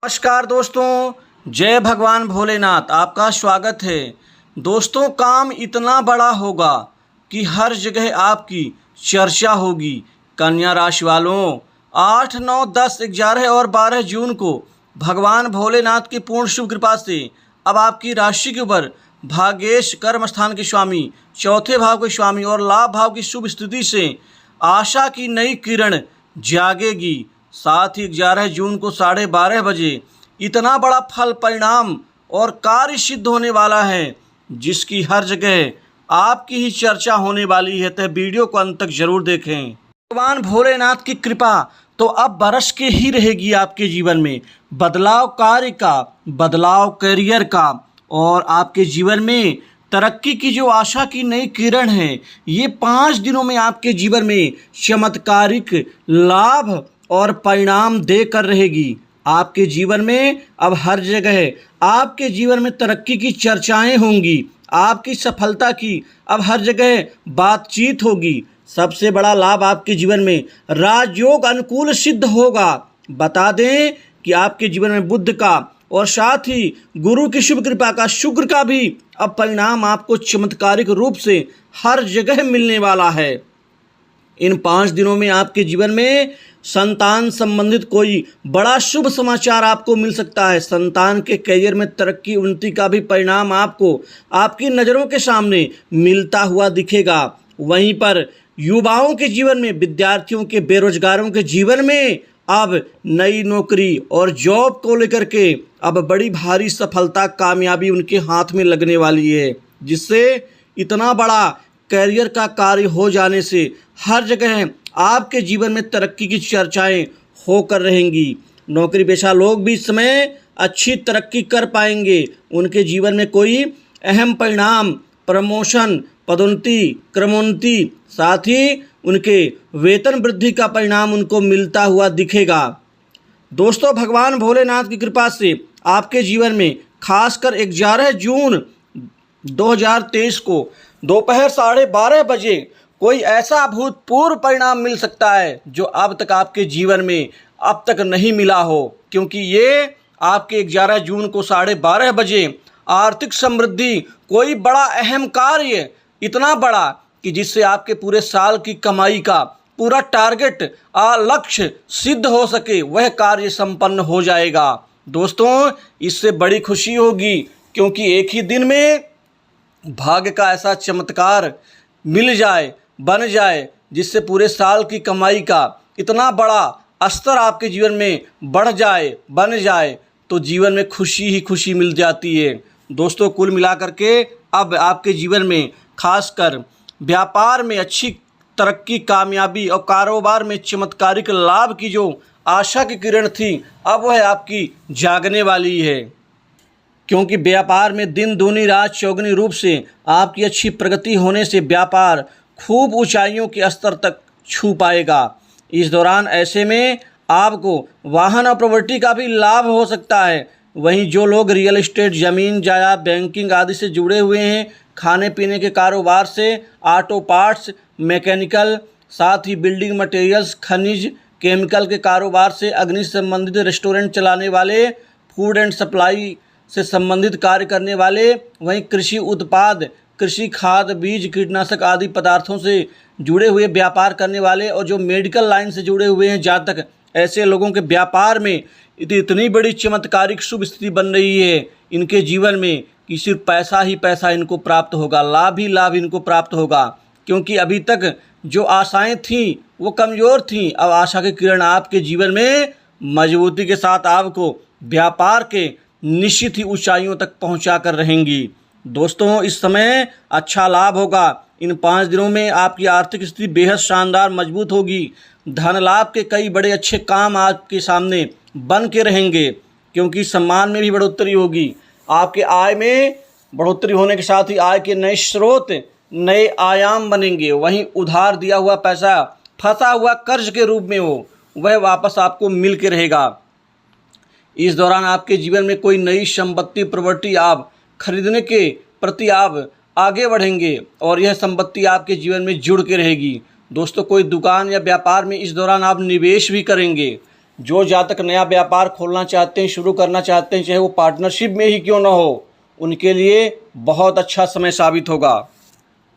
नमस्कार दोस्तों, जय भगवान भोलेनाथ। आपका स्वागत है। दोस्तों, काम इतना बड़ा होगा कि हर जगह आपकी चर्चा होगी। कन्या राशि वालों, 8, 9, 10, 11 और 12 जून को भगवान भोलेनाथ की पूर्ण शुभ कृपा से अब आपकी राशि के ऊपर भाग्येश कर्म स्थान के स्वामी, चौथे भाव के स्वामी और लाभ भाव की शुभ स्थिति से आशा की नई किरण जागेगी। साथ ही 11 जून को 12:30 बजे इतना बड़ा फल, परिणाम और कार्य सिद्ध होने वाला है जिसकी हर जगह आपकी ही चर्चा होने वाली है। तो वीडियो को अंत तक जरूर देखें। भगवान भोलेनाथ की कृपा तो अब बरस के ही रहेगी आपके जीवन में। बदलाव कार्य का, बदलाव करियर का और आपके जीवन में तरक्की की जो आशा की नई किरण है, ये 5 दिनों में आपके जीवन में चमत्कारिक लाभ और परिणाम देकर रहेगी। आपके जीवन में अब हर जगह आपके जीवन में तरक्की की चर्चाएं होंगी। आपकी सफलता की अब हर जगह बातचीत होगी। सबसे बड़ा लाभ आपके जीवन में राजयोग अनुकूल सिद्ध होगा। बता दें कि आपके जीवन में बुध का और साथ ही गुरु की शुभ कृपा का, शुक्र का भी अब परिणाम आपको चमत्कारिक रूप से हर जगह मिलने वाला है। इन 5 दिनों में आपके जीवन में संतान संबंधित कोई बड़ा शुभ समाचार आपको मिल सकता है। संतान के करियर में तरक्की, उन्नति का भी परिणाम आपको आपकी नज़रों के सामने मिलता हुआ दिखेगा। वहीं पर युवाओं के जीवन में, विद्यार्थियों के, बेरोजगारों के जीवन में अब नई नौकरी और जॉब को लेकर के अब बड़ी भारी सफलता, कामयाबी उनके हाथ में लगने वाली है, जिससे इतना बड़ा करियर का कार्य हो जाने से हर जगह आपके जीवन में तरक्की की चर्चाएं होकर रहेंगी। नौकरी पेशा लोग भी इस समय अच्छी तरक्की कर पाएंगे। उनके जीवन में कोई अहम परिणाम, प्रमोशन, पदोन्नति, क्रमोन्नति, साथ ही उनके वेतन वृद्धि का परिणाम उनको मिलता हुआ दिखेगा। दोस्तों, भगवान भोलेनाथ की कृपा से आपके जीवन में खासकर 11 जून 2023 को दोपहर 12:30 बजे कोई ऐसा अभूतपूर्व परिणाम मिल सकता है जो अब तक आपके जीवन में अब तक नहीं मिला हो, क्योंकि ये आपके 11 जून को 12:30 बजे आर्थिक समृद्धि, कोई बड़ा अहम कार्य, इतना बड़ा कि जिससे आपके पूरे साल की कमाई का पूरा टारगेट, लक्ष्य सिद्ध हो सके, वह कार्य संपन्न हो जाएगा। दोस्तों, इससे बड़ी खुशी होगी क्योंकि एक ही दिन में भाग्य का ऐसा चमत्कार मिल जाए, बन जाए, जिससे पूरे साल की कमाई का इतना बड़ा स्तर आपके जीवन में बढ़ जाए, बन जाए, तो जीवन में खुशी ही खुशी मिल जाती है। दोस्तों, कुल मिलाकर के अब आपके जीवन में खासकर व्यापार में अच्छी तरक्की, कामयाबी और कारोबार में चमत्कारिक लाभ की जो आशा की किरण थी, अब वह आपकी जागने वाली है, क्योंकि व्यापार में दिन दूनी रात चौगुनी रूप से आपकी अच्छी प्रगति होने से व्यापार खूब ऊंचाइयों के स्तर तक छू पाएगा। इस दौरान ऐसे में आपको वाहन और प्रॉपर्टी का भी लाभ हो सकता है। वहीं जो लोग रियल एस्टेट, ज़मीन जायदाद, बैंकिंग आदि से जुड़े हुए हैं, खाने पीने के कारोबार से, ऑटो पार्ट्स, मैकेनिकल, साथ ही बिल्डिंग मटेरियल्स, खनिज, केमिकल के कारोबार से, अग्नि संबंधित रेस्टोरेंट चलाने वाले, फूड एंड सप्लाई से संबंधित कार्य करने वाले, वहीं कृषि उत्पाद, कृषि खाद, बीज, कीटनाशक आदि पदार्थों से जुड़े हुए व्यापार करने वाले और जो मेडिकल लाइन से जुड़े हुए हैं, जहाँ तक ऐसे लोगों के व्यापार में इतनी बड़ी चमत्कारिक शुभ स्थिति बन रही है इनके जीवन में कि सिर्फ पैसा ही पैसा इनको प्राप्त होगा, लाभ ही लाभ इनको प्राप्त होगा। क्योंकि अभी तक जो आशाएं थीं वो कमज़ोर थीं, अब आशा की किरण आपके जीवन में मजबूती के साथ आपको व्यापार के निश्चित ही ऊंचाइयों तक पहुंचा कर रहेंगी। दोस्तों, इस समय अच्छा लाभ होगा। इन 5 दिनों में आपकी आर्थिक स्थिति बेहद शानदार, मजबूत होगी। धन लाभ के कई बड़े अच्छे काम आपके सामने बन के रहेंगे, क्योंकि सम्मान में भी बढ़ोतरी होगी। आपके आय में बढ़ोतरी होने के साथ ही आय के नए स्रोत, नए आयाम बनेंगे। वहीं उधार दिया हुआ पैसा, फंसा हुआ कर्ज के रूप में हो, वह वापस आपको मिल के रहेगा। इस दौरान आपके जीवन में कोई नई संपत्ति, प्रॉपर्टी आप खरीदने के प्रति आप आगे बढ़ेंगे और यह संपत्ति आपके जीवन में जुड़ के रहेगी। दोस्तों, कोई दुकान या व्यापार में इस दौरान आप निवेश भी करेंगे, जो जातक नया व्यापार खोलना चाहते हैं, शुरू करना चाहते हैं, चाहे वो पार्टनरशिप में ही क्यों ना हो, उनके लिए बहुत अच्छा समय साबित होगा।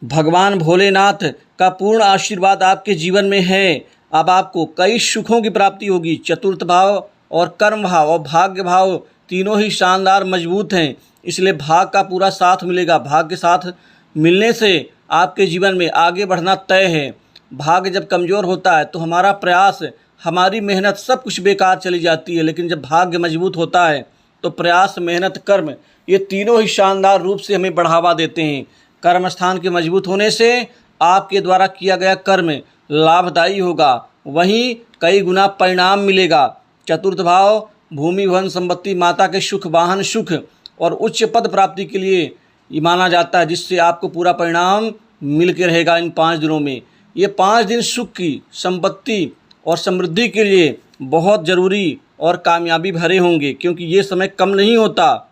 भगवान भोलेनाथ का पूर्ण आशीर्वाद आपके जीवन में है। अब आपको कई सुखों की प्राप्ति होगी। चतुर्थ भाव और कर्म भाव और भाग्य भाव तीनों ही शानदार मजबूत हैं, इसलिए भाग का पूरा साथ मिलेगा। भाग के साथ मिलने से आपके जीवन में आगे बढ़ना तय है। भाग्य जब कमज़ोर होता है तो हमारा प्रयास, हमारी मेहनत सब कुछ बेकार चली जाती है, लेकिन जब भाग्य मजबूत होता है तो प्रयास, मेहनत, कर्म ये तीनों ही शानदार रूप से हमें बढ़ावा देते हैं। कर्म स्थान के मजबूत होने से आपके द्वारा किया गया कर्म लाभदायी होगा, वहीं कई गुना परिणाम मिलेगा। चतुर्थ भाव भूमि, भवन, संपत्ति, माता के सुख, वाहन सुख और उच्च पद प्राप्ति के लिए ये माना जाता है, जिससे आपको पूरा परिणाम मिल के रहेगा इन 5 दिनों में। ये 5 दिन सुख की, संपत्ति और समृद्धि के लिए बहुत ज़रूरी और कामयाबी भरे होंगे, क्योंकि ये समय कम नहीं होता।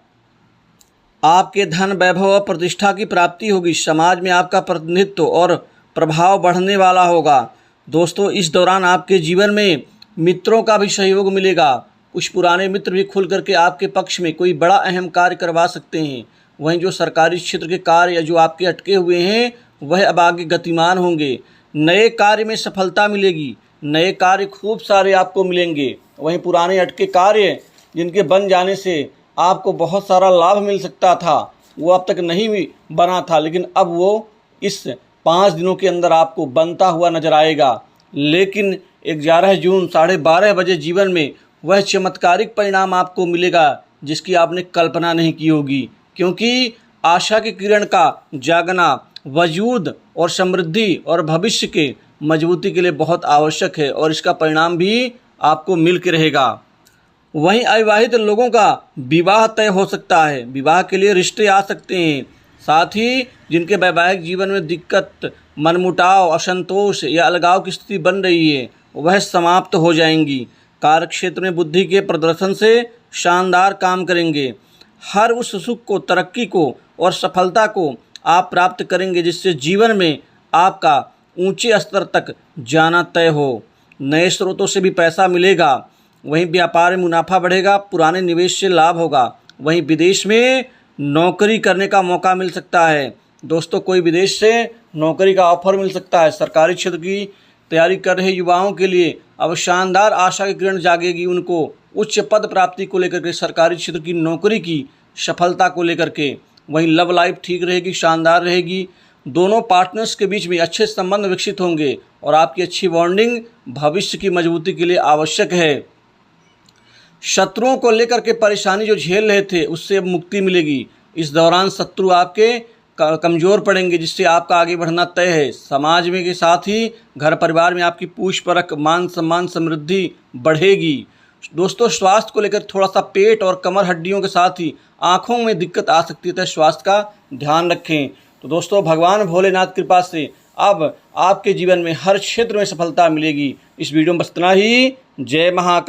आपके धन, वैभव और प्रतिष्ठा की प्राप्ति होगी। समाज में आपका प्रतिनिधित्व और प्रभाव बढ़ने वाला होगा। दोस्तों, इस दौरान आपके जीवन में मित्रों का भी सहयोग मिलेगा। कुछ पुराने मित्र भी खुल करके आपके पक्ष में कोई बड़ा अहम कार्य करवा सकते हैं। वहीं जो सरकारी क्षेत्र के कार्य या जो आपके अटके हुए हैं, वह अब आगे गतिमान होंगे। नए कार्य में सफलता मिलेगी। नए कार्य खूब सारे आपको मिलेंगे। वहीं पुराने अटके कार्य जिनके बन जाने से आपको बहुत सारा लाभ मिल सकता था, वो अब तक नहीं भी बना था, लेकिन अब वो इस 5 दिनों के अंदर आपको बनता हुआ नजर आएगा। लेकिन 11 जून 12:30 बजे जीवन में वह चमत्कारिक परिणाम आपको मिलेगा जिसकी आपने कल्पना नहीं की होगी, क्योंकि आशा की किरण का जागना वजूद और समृद्धि और भविष्य के मजबूती के लिए बहुत आवश्यक है, और इसका परिणाम भी आपको मिल के रहेगा। वहीं अविवाहित लोगों का विवाह तय हो सकता है। विवाह के लिए रिश्ते आ सकते हैं। साथ ही जिनके वैवाहिक जीवन में दिक्कत, मनमुटाव, असंतोष या अलगाव की स्थिति बन रही है, वह समाप्त हो जाएंगी। कार्य क्षेत्र में बुद्धि के प्रदर्शन से शानदार काम करेंगे। हर उस सुख को, तरक्की को और सफलता को आप प्राप्त करेंगे जिससे जीवन में आपका ऊंचे स्तर तक जाना तय हो। नए स्रोतों से भी पैसा मिलेगा। वहीं व्यापार में मुनाफा बढ़ेगा। पुराने निवेश से लाभ होगा। वहीं विदेश में नौकरी करने का मौका मिल सकता है। दोस्तों, कोई विदेश से नौकरी का ऑफर मिल सकता है। सरकारी क्षेत्र की तैयारी कर रहे युवाओं के लिए अब शानदार आशा की किरण जागेगी। उनको उच्च पद प्राप्ति को लेकर के, सरकारी क्षेत्र की नौकरी की सफलता को लेकर के। वहीं लव लाइफ ठीक रहेगी, शानदार रहेगी। दोनों पार्टनर्स के बीच में अच्छे संबंध विकसित होंगे और आपकी अच्छी बॉन्डिंग भविष्य की मजबूती के लिए आवश्यक है। शत्रुओं को लेकर के परेशानी जो झेल रहे थे, उससे अब मुक्ति मिलेगी। इस दौरान शत्रु आपके कमज़ोर पड़ेंगे, जिससे आपका आगे बढ़ना तय है। समाज में के साथ ही घर परिवार में आपकी पूछ परख, मान सम्मान, समृद्धि बढ़ेगी। दोस्तों, स्वास्थ्य को लेकर थोड़ा सा पेट और कमर हड्डियों के साथ ही आँखों में दिक्कत आ सकती है, तो स्वास्थ्य का ध्यान रखें। तो दोस्तों, भगवान भोलेनाथ कृपा से अब आपके जीवन में हर क्षेत्र में सफलता मिलेगी। इस वीडियो में बस इतना ही। जय महाकाल।